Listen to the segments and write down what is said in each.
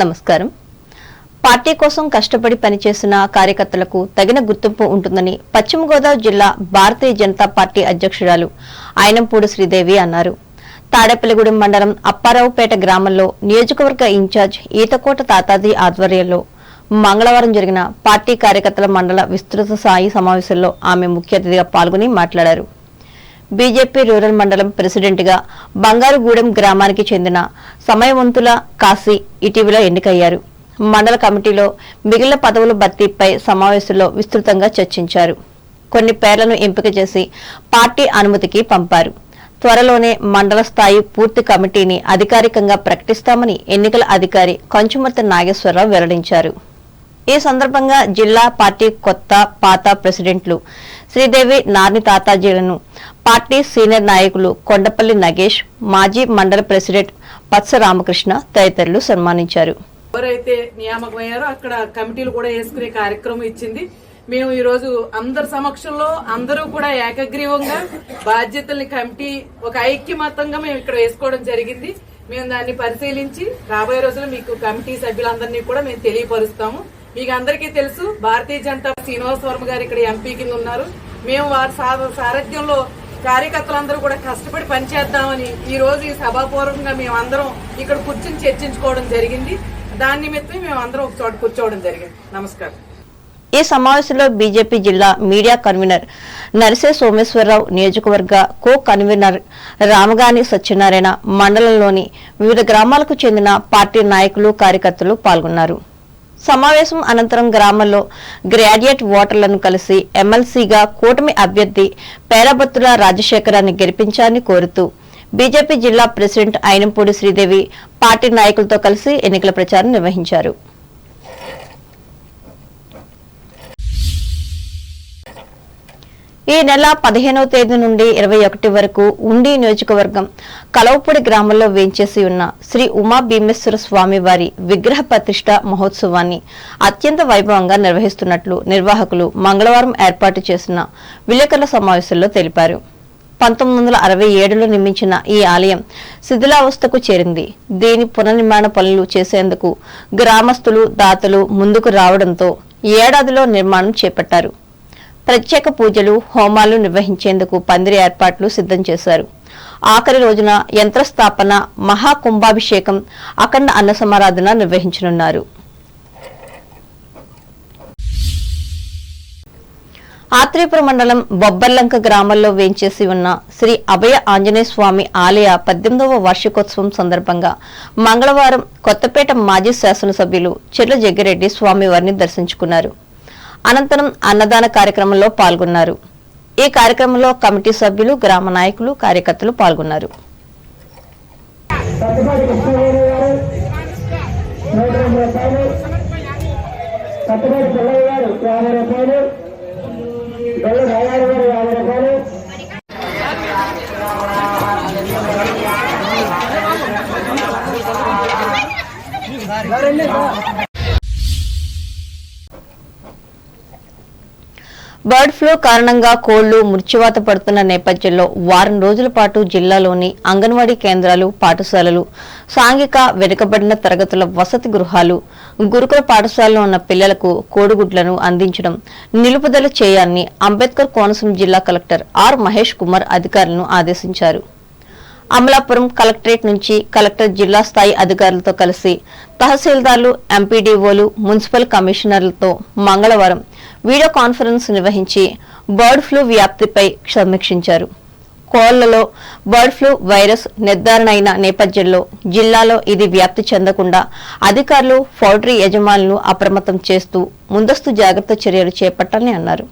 నమస్కారం. పార్టీ కోసం కష్టపడి పనిచేసిన కార్యకర్తలకు తగిన గుర్తింపు ఉంటుందని పశ్చిమ గోదావరి జిల్లా భారతీయ జనతా పార్టీ అధ్యక్షురాలు ఆయనంపూడి శ్రీదేవి అన్నారు. తాడేపల్లిగూడెం మండలం అప్పారావుపేట గ్రామంలో నియోజకవర్గ ఇన్ఛార్జ్ ఈతకోట తాతాజీ ఆధ్వర్యంలో మంగళవారం జరిగిన పార్టీ కార్యకర్తల మండల విస్తృత స్థాయి సమావేశంలో ఆమె ముఖ్య అతిథిగా పాల్గొని మాట్లాడారు. బీజేపీ రూరల్ మండలం ప్రెసిడెంట్ గా బంగారుగూడెం గ్రామానికి చెందిన సమయవంతుల కాశీ ఇటీవల ఎన్నికయ్యారు. మండల కమిటీలో మిగిలిన పదవుల భర్తీపై సమావేశంలో విస్తృతంగా చర్చించారు. కొన్ని పేర్లను ఎంపిక చేసి పార్టీ అనుమతికి పంపారు. త్వరలోనే మండల స్థాయి పూర్తి కమిటీని అధికారికంగా ప్రకటిస్తామని ఎన్నికల అధికారి కొంచుమర్తి నాగేశ్వరరావు వెల్లడించారు. ఈ సందర్భంగా జిల్లా పార్టీ కొత్త పాత ప్రెసిడెంట్లు శ్రీదేవి నార్ని తాతాజీలను పార్టీ సీనియర్ నాయకులు కొండపల్లి నగేష్, మాజీ మండల ప్రెసిడెంట్ పత్స రామకృష్ణ తదితరులు సన్మానించారు. ఎవరైతే నియామకమయ్యారో అక్కడ కమిటీలు కూడా వేసుకునే కార్యక్రమం ఇచ్చింది. మేము ఈ రోజు అందరి సమక్షంలో అందరూ కూడా ఏకగ్రీవంగా బాధ్యతల్ని కమిటీ ఒక ఐక్యమతంగా మేము ఇక్కడ వేసుకోవడం జరిగింది. మేము దాన్ని పరిశీలించి రాబోయే రోజుల్లో మీకు కమిటీ సభ్యులందరినీ కూడా మేము తెలియపరుస్తాము. మీకు అందరికీ తెలుసు, భారతీయ జనతా శ్రీనివాస్ వర్మ గారు ఇక్కడ ఎంపీ కింద ఉన్నారు. మేము వారి సారథ్యంలో కార్యకర్తలందరూ కూడా కష్టపడి పనిచేద్దామని ఈ రోజు ఈ సభాపూర్వకంగా మేము అందరం ఇక్కడ కూర్చొని చర్చించుకోవడం జరిగింది. దాని నిమిత్తం మేము అందరం ఒక చోట కూర్చోవడం జరిగింది. నమస్కారం. ఈ సమావేశంలో బీజేపీ జిల్లా మీడియా కన్వీనర్ నరిసే సోమేశ్వరరావు, నియోజకవర్గ కో కన్వీనర్ రామగాని సత్యనారాయణ, మండలంలోని వివిధ గ్రామాలకు చెందిన పార్టీ నాయకులు, కార్యకర్తలు పాల్గొన్నారు. సమావేశం అనంతరం గ్రామంలో గ్రాడ్యుయేట్ ఓటర్లను కలిసి ఎమ్మెల్సీగా కూటమి అభ్యర్థి పేరాబత్తుల రాజశేఖరాన్ని గెలిపించాలని కోరుతూ బీజేపీ జిల్లా ప్రెసిడెంట్ ఆయనంపూడి శ్రీదేవి పార్టీ నాయకులతో కలిసి ఎన్నికల ప్రచారం నిర్వహించారు. ఈ నెల 15వ తేదీ నుండి 21 వరకు ఉండి నియోజకవర్గం కలవపూడి గ్రామంలో వేంచేసి ఉన్న శ్రీ ఉమా భీమేశ్వర స్వామి వారి విగ్రహ ప్రతిష్ఠ మహోత్సవాన్ని అత్యంత వైభవంగా నిర్వహిస్తున్నట్లు నిర్వాహకులు మంగళవారం ఏర్పాటు చేసిన విలేకరుల సమావేశంలో తెలిపారు. 1967లో నిర్మించిన ఈ ఆలయం శిథిలావస్థకు చేరింది. దీని పునర్నిర్మాణ పనులు చేసేందుకు గ్రామస్తులు, దాతలు ముందుకు రావడంతో ఏడాదిలో నిర్మాణం చేపట్టారు. ప్రత్యేక పూజలు, హోమాలు నిర్వహించేందుకు పందిరి ఏర్పాట్లు సిద్ధం చేశారు. ఆఖరి రోజున యంత్రస్థాపన, మహాకుంభాభిషేకం, అఖండ అన్న సమారాధన నిర్వహించనున్నారు. ఆత్రేయపురం మండలం బొబ్బర్లంక గ్రామంలో వేంచేసి ఉన్న శ్రీ అభయ ఆంజనేయ స్వామి ఆలయ 18వ వార్షికోత్సవం సందర్భంగా మంగళవారం కొత్తపేట మాజీ శాసనసభ్యులు చెర్ల జగ్గిరెడ్డి స్వామివారిని దర్శించుకున్నారు. అనంతరం అన్నదాన కార్యక్రమంలో పాల్గొన్నారు. ఈ కార్యక్రమంలో కమిటీ సభ్యులు, గ్రామ నాయకులు, కార్యకర్తలు పాల్గొన్నారు. బర్డ్ ఫ్లూ కారణంగా కోళ్లు మృత్యువాత పడుతున్న నేపథ్యంలో వారం రోజుల పాటు జిల్లాలోని అంగన్వాడీ కేంద్రాలు, పాఠశాలలు, సాంఘిక వెనుకబడిన తరగతుల వసతి గృహాలు, గురుకుల పాఠశాలలో ఉన్న పిల్లలకు కోడిగుడ్లను అందించడం నిలుపుదల చేయాలని అంబేద్కర్ కోనసీమ జిల్లా కలెక్టర్ ఆర్ మహేష్ కుమార్ అధికారులను ఆదేశించారు. అమలాపురం కలెక్టరేట్ నుంచి కలెక్టర్ జిల్లా స్థాయి అధికారులతో కలిసి తహసీల్దార్లు, ఎంపీడీఓలు, మున్సిపల్ కమిషనర్లతో మంగళవారం వీడియో కాన్ఫరెన్స్ నిర్వహించి బర్డ్ ఫ్లూ వ్యాప్తిపై సమీక్షించారు. కోళ్లలో బర్డ్ ఫ్లూ వైరస్ నిర్ధారణ అయిన నేపథ్యంలో జిల్లాలో ఇది వ్యాప్తి చెందకుండా అధికారులు, పౌల్ట్రీ యజమానులను అప్రమత్తం చేస్తూ ముందస్తు జాగ్రత్త చర్యలు చేపట్టాలని అన్నారు.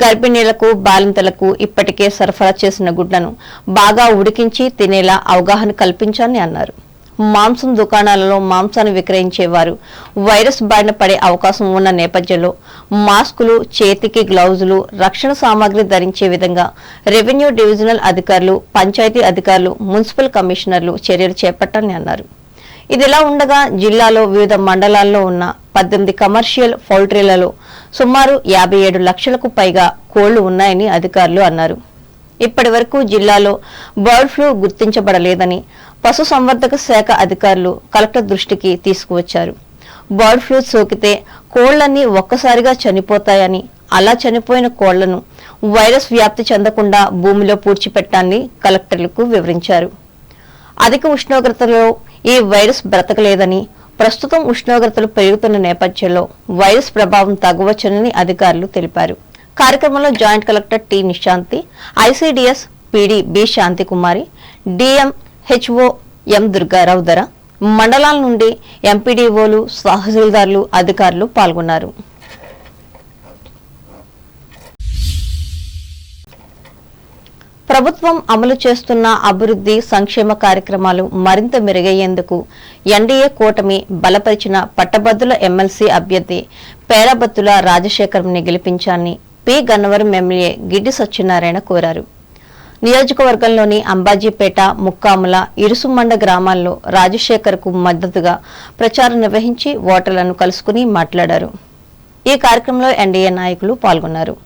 గర్భిణీలకు, బాలింతలకు ఇప్పటికే సరఫరా చేసిన గుడ్లను బాగా ఉడికించి తినేలా అవగాహన కల్పించాలని అన్నారు. మాంసం దుకాణాలలో మాంసాన్ని విక్రయించేవారు వైరస్ బారిన పడే అవకాశం ఉన్న నేపథ్యంలో మాస్కులు, చేతికి గ్లౌజులు, రక్షణ సామాగ్రి ధరించే విధంగా రెవెన్యూ డివిజనల్ అధికారులు, పంచాయతీ అధికారులు, మున్సిపల్ కమిషనర్లు చర్యలు చేపట్టాలని అన్నారు. ఇదిలా ఉండగా జిల్లాలో వివిధ మండలాల్లో ఉన్న 18 కమర్షియల్ పౌల్ట్రీలలో సుమారు 57 లక్షలకు పైగా కోళ్లు ఉన్నాయని అధికారులు అన్నారు. ఇప్పటి వరకు జిల్లాలో బర్డ్ ఫ్లూ గుర్తించబడలేదని, పశుసంవర్ధక శాఖ అధికారులు కలెక్టర్ దృష్టికి తీసుకువచ్చారు. బర్డ్ ఫ్లూ సోకితే కోళ్లన్నీ ఒక్కసారిగా చనిపోతాయని, అలా చనిపోయిన కోళ్లను వైరస్ వ్యాప్తి చెందకుండా భూమిలో పూడ్చిపెట్టాలని కలెక్టర్లకు వివరించారు. అధిక ఉష్ణోగ్రతలో ఈ వైరస్ బ్రతకలేదని, ప్రస్తుతం ఉష్ణోగ్రతలు పెరుగుతున్న నేపథ్యంలో వైరస్ ప్రభావం తగ్గవచ్చునని అధికారులు తెలిపారు. కార్యక్రమంలో joint collector T Nishanthi, ICDS PD B Shanthikumari, DM HO M Durgarao ధర, మండలాల నుండి ఎంపీడీఓలు, తహసీల్దార్లు, అధికారులు పాల్గొన్నారు. ప్రభుత్వం అమలు చేస్తున్న అభివృద్ధి సంక్షేమ కార్యక్రమాలు మరింత మెరుగయ్యేందుకు ఎన్డీఏ కూటమి బలపరిచిన పట్టభద్రుల ఎమ్మెల్సీ అభ్యర్థి పేరాబత్తుల రాజశేఖరంని గెలిపించాలని పి గన్నవరం ఎమ్మెల్యే గిడ్డి సత్యనారాయణ కోరారు. నియోజకవర్గంలోని అంబాజీపేట, ముక్కాముల, ఇరుసుమండ గ్రామాల్లో రాజశేఖర్కు మద్దతుగా ప్రచారం నిర్వహించి ఓటర్లను కలుసుకుని మాట్లాడారు. ఈ కార్యక్రమంలో ఎన్డీఏ నాయకులు పాల్గొన్నారు.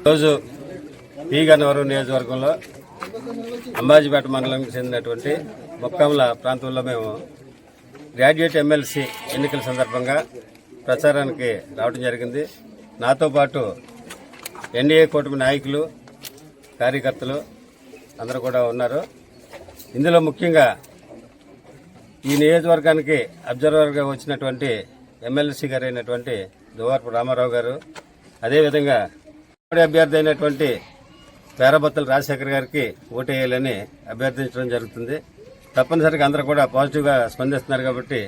రోజు పి గన్నవరం నియోజకవర్గంలో అంబాజీపేట మండలానికి చెందినటువంటి ముక్కాముల ప్రాంతంలో మేము గ్రాడ్యుయేట్ ఎమ్మెల్సీ ఎన్నికల సందర్భంగా ప్రచారానికి రావడం జరిగింది. నాతో పాటు ఎన్డీఏ కూటమి నాయకులు, కార్యకర్తలు అందరూ కూడా ఉన్నారు. ఇందులో ముఖ్యంగా ఈ నియోజకవర్గానికి అబ్జర్వర్గా వచ్చినటువంటి ఎమ్మెల్సీ గారు అయినటువంటి దువ్వారపు రామారావు గారు, అదేవిధంగా అభ్యర్థి అయినటువంటి పేరాబత్తుల రాజశేఖర్ గారికి ఓటేయాలని అభ్యర్థించడం జరుగుతుంది. తప్పనిసరిగా అందరూ కూడా పాజిటివ్గా స్పందిస్తున్నారు కాబట్టి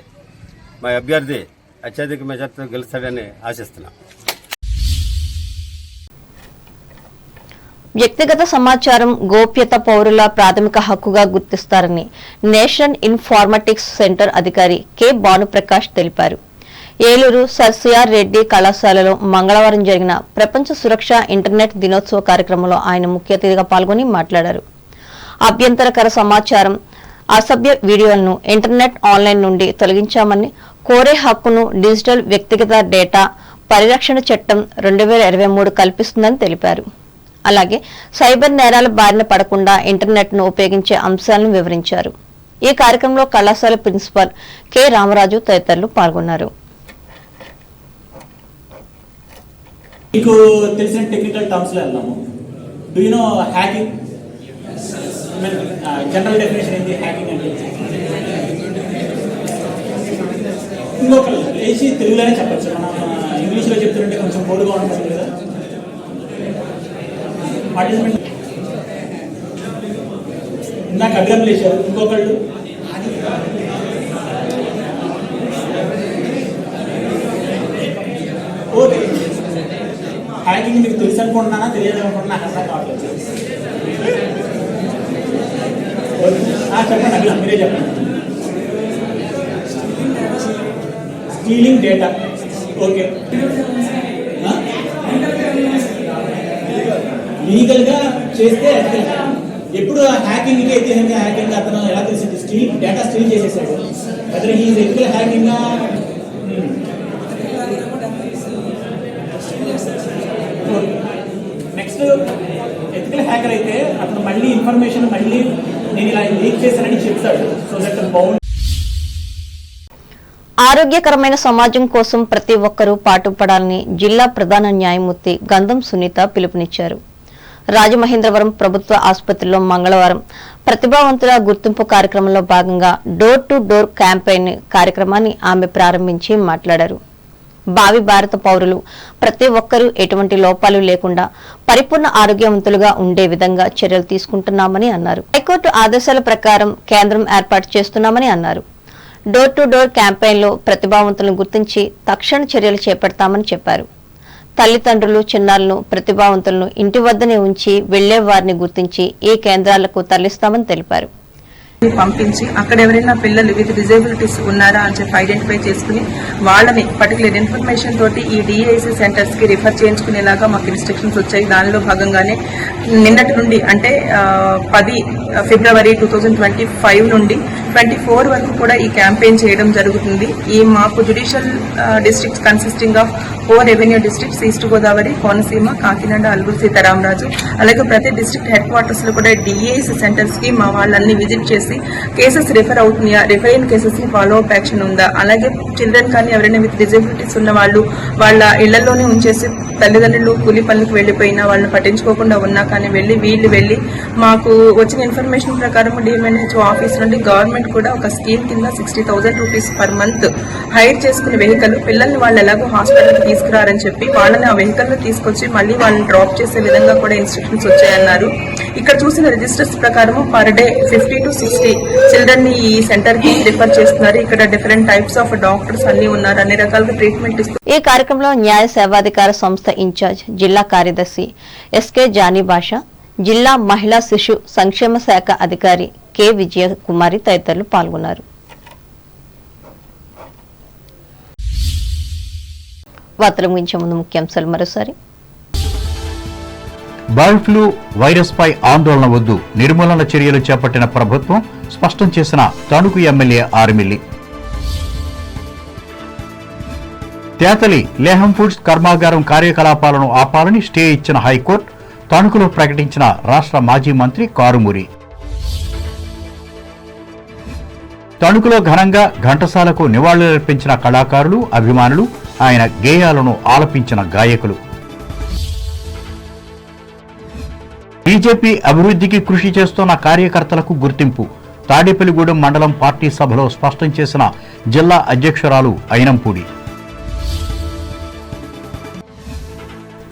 మా అభ్యర్థి అత్యధిక మెజార్టీతో గెలుస్తాడని ఆశిస్తున్నాం. వ్యక్తిగత సమాచారం గోప్యత పౌరుల ప్రాథమిక హక్కుగా గుర్తిస్తారని నేషనల్ ఇన్ఫార్మటిక్స్ సెంటర్ అధికారి కె భానుప్రకాష్ తెలిపారు. ఏలూరు సర్ సిఆర్ రెడ్డి కళాశాలలో మంగళవారం జరిగిన ప్రపంచ సురక్ష ఇంటర్నెట్ దినోత్సవ కార్యక్రమంలో ఆయన ముఖ్య అతిథిగా పాల్గొని మాట్లాడారు. అభ్యంతరకర సమాచారం, అసభ్య వీడియోలను ఇంటర్నెట్ ఆన్లైన్ నుండి తొలగించామని, కోరే హక్కును డిజిటల్ వ్యక్తిగత డేటా పరిరక్షణ చట్టం 2023 కల్పిస్తుందని తెలిపారు. అలాగే సైబర్ నేరాల బారిన పడకుండా ఇంటర్నెట్ ను ఉపయోగించే అంశాలను వివరించారు. ఈ కార్యక్రమంలో కళాశాల ప్రిన్సిపాల్ కె రామరాజు తదితరులు పాల్గొన్నారు. మీకు తెలిసిన టెక్నికల్ టర్మ్స్ లో వెళ్దాము. Do you know hacking? General definition ఏంటి హ్యాకింగ్ అంటే? ఇంకొకరు వేసి తెలుగులోనే చెప్పచ్చు. మనం ఇంగ్లీష్లో చెప్తుంటే కొంచెం బోర్డుగా ఉంటుంది కదా. ఇందాక అగ్రం లేచారు. ఇంకొకళ్ళు ఓకే, హ్యాకింగ్ మీకు తెలుసు అనుకుంటున్నానా తెలియదు అనుకుంటున్నా అర్థం కావట్లేదు. చెప్పండి, అగ్రం మీరే చెప్పండి. Stealing data, okay. లీగల్గా చేస్తే ఎప్పుడు హ్యాకింగ్కి అయితే హ్యాకింగ్ అతను ఎలా తెలిసింది? స్టీల్ డేటా స్టీల్ చేసేసాడు. అతను ఈ ethical hacking next ethical hacker అయితే అతను మళ్ళీ ఇన్ఫర్మేషన్ మళ్ళీ నేను ఇలా లీక్ చేశానని చెప్తాడు. So that bound. ఆరోగ్యకరమైన సమాజం కోసం ప్రతి ఒక్కరూ పాటుపడాలని జిల్లా ప్రధాన న్యాయమూర్తి గంధం సునీత పిలుపునిచ్చారు. రాజమహేంద్రవరం ప్రభుత్వ ఆసుపత్రిలో మంగళవారం ప్రతిభావంతుల గుర్తింపు కార్యక్రమంలో భాగంగా డోర్ టు డోర్ క్యాంపెయిన్ కార్యక్రమాన్ని ఆమె ప్రారంభించి మాట్లాడారు. భావి భారత పౌరులు ప్రతి ఒక్కరూ ఎటువంటి లోపాలు లేకుండా పరిపూర్ణ ఆరోగ్యవంతులుగా ఉండే విధంగా చర్యలు తీసుకుంటున్నామని అన్నారు. హైకోర్టు ఆదేశాల ప్రకారం కేంద్రం ఏర్పాటు చేస్తున్నామని అన్నారు. డోర్ టు డోర్ క్యాంపెయిన్లో ప్రతిభావంతులను గుర్తించి తక్షణ చర్యలు చేపడతామని చెప్పారు. తల్లిదండ్రులు చిన్నారులను ప్రతిభావంతులను ఇంటి వద్దనే ఉంచి వెళ్లే వారిని గుర్తించి ఈ కేంద్రాలకు తరలిస్తామని తెలిపారు. పంపించి అక్కడ ఎవరైనా పిల్లలు విత్ డిజేబిలిటీస్ ఉన్నారా అని చెప్పి ఐడెంటిఫై చేసుకుని వాళ్ళని పర్టికులర్ ఇన్ఫర్మేషన్ తోటి ఈ డిఐసి సెంటర్స్ కి రిఫర్ చేయించుకునేలాగా మాకు ఇన్స్ట్రక్షన్స్ వచ్చాయి. దానిలో భాగంగానే నిన్నటి నుండి అంటే 10 ఫిబ్రవరి 2025 నుండి 24 వరకు కూడా ఈ క్యాంపెయిన్ చేయడం జరుగుతుంది. ఈ మాకు judicial districts consisting of 4 revenue districts east Godavari, Konaseema, Kakinada, Alluri Sitaramaraju, అలాగే ప్రతి డిస్ట్రిక్ట్ హెడ్ క్వార్టర్స్ లో కూడా డిఐసి సెంటర్స్ కి మా వాళ్ళన్ని విజిట్ చేసి కేసెస్ రిఫర్ అవుతున్నాయా, రిఫర్ అయిన కేసెస్ కి ఫాలో అప్ యాక్షన్ ఉందా, అలాగే చిల్డ్రన్ కానీ ఎవరైనా విత్ డిజబిలిటీస్ ఉన్న వాళ్ళు వాళ్ళ ఇళ్లలోనే ఉంచేసి తల్లిదండ్రులు కూలి పనులకు వెళ్లిపోయినా వాళ్ళని పట్టించుకోకుండా ఉన్నా కానీ వీళ్ళు వెళ్ళి మాకు వచ్చిన ఇన్ఫర్మేషన్ ప్రకారం డిఎంఎన్హెచ్ఓ ఆఫీస్ నుండి గవర్నమెంట్ కూడా ఒక స్కీమ్ కింద 60,000 రూపీస్ పర్ మంత్ హైర్ చేసుకునే వెహికల్ పిల్లల్ని వాళ్ళు ఎలాగో హాస్పిటల్కి తీసుకురారని చెప్పి వాళ్ళని ఆ వెహికల్ లో తీసుకొచ్చి మళ్ళీ వాళ్ళని డ్రాప్ చేసే విధంగా కూడా ఇన్స్ట్రక్షన్స్ వచ్చాయన్నారు. ఇక్కడ చూసిన రిజిస్టర్స్ ప్రకారం పర్ డే 50 to 60 చిల్డ్రన్ ని ఈ సెంటర్ కి రిఫర్ చేస్తున్నారు. ఇక్కడ డిఫరెంట్ టైప్స్ ఆఫ్ డాక్టర్స్ అన్ని ఉన్నారు, అన్ని రకాలుగా ట్రీట్మెంట్ ఇస్తున్నారు. ఈ కార్యక్రమంలో న్యాయ సేవాధికార సంస్థ ఇన్ఛార్జ్ జిల్లా కార్యదర్శి ఎస్కే జానీ భాష, జిల్లా మహిళా శిశు సంక్షేమ శాఖ అధికారి కె విజయ కుమారి తదితరులు పాల్గొన్నారు. వార్తలు ముగించే ముందు ముఖ్యాంశాలు మరోసారి. బర్డ్ ఫ్లూ వైరస్ పై ఆందోళన వద్దు, నిర్మూలన చర్యలు చేపట్టిన ప్రభుత్వం స్పష్టం చేసిన తణుకు ఎమ్మెల్యే ఆర్మిల్లి. తేతలి లేహం ఫుడ్స్ కర్మాగారం కార్యకలాపాలను ఆపాలని స్టే ఇచ్చిన హైకోర్టు, తణుకులో ప్రకటించిన రాష్ట్ర మాజీ మంత్రి కారుమూరి. తణుకులో ఘనంగా ఘంటసాలకు నివాళులర్పించిన కళాకారులు, అభిమానులు, ఆయన గేయాలను ఆలపించిన గాయకులు. బీజేపీ అభివృద్ధికి కృషి చేస్తున్న కార్యకర్తలకు గుర్తింపు, తాడేపల్లిగూడెం మండలం పార్టీ సభలో స్పష్టం చేసిన జిల్లా అధ్యక్షురాలు అయినంపూడి.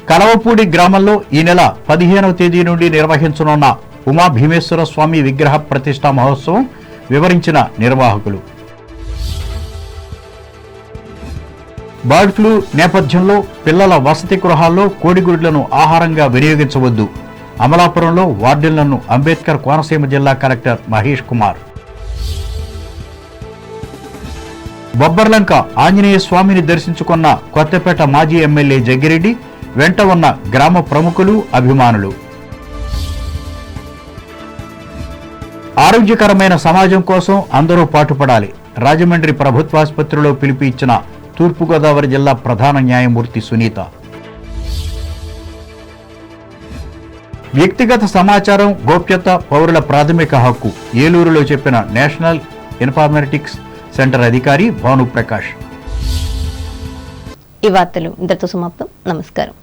కలవపూడి గ్రామంలో ఈ నెల 15వ తేదీ నుండి నిర్వహించనున్న ఉమా భీమేశ్వర స్వామి విగ్రహ ప్రతిష్ఠా మహోత్సవం వివరించిన నిర్వాహకులు. బర్డ్ ఫ్లూ నేపథ్యంలో పిల్లల వసతి గృహాల్లో కోడిగుడ్లను ఆహారంగా వినియోగించవద్దు, అమలాపురంలో వార్డెన్లను అంబేద్కర్ కోనసీమ జిల్లా కలెక్టర్ మహేష్ కుమార్. బొబ్బర్లంక ఆంజనేయ స్వామిని దర్శించుకున్న కొత్తపేట మాజీ ఎమ్మెల్యే జగ్గిరెడ్డి, వెంట ఉన్న గ్రామ ప్రముఖులు, అభిమానులు. ఆరోగ్యకరమైన సమాజం కోసం అందరూ పాటుపడాలి, రాజమండ్రి ప్రభుత్వాసుపత్రిలో పిలుపు ఇచ్చిన తూర్పుగోదావరి జిల్లా ప్రధాన న్యాయమూర్తి సునీత. వ్యక్తిగత సమాచారం గోప్యత పౌరుల ప్రాథమిక హక్కు, ఏలూరులో చెప్పిన నేషనల్ ఇన్ఫర్మేటిక్స్ సెంటర్ అధికారి భానుప్రకాష్. ఈ వార్తలు ఇంతటితో సమాప్తం. నమస్కారం.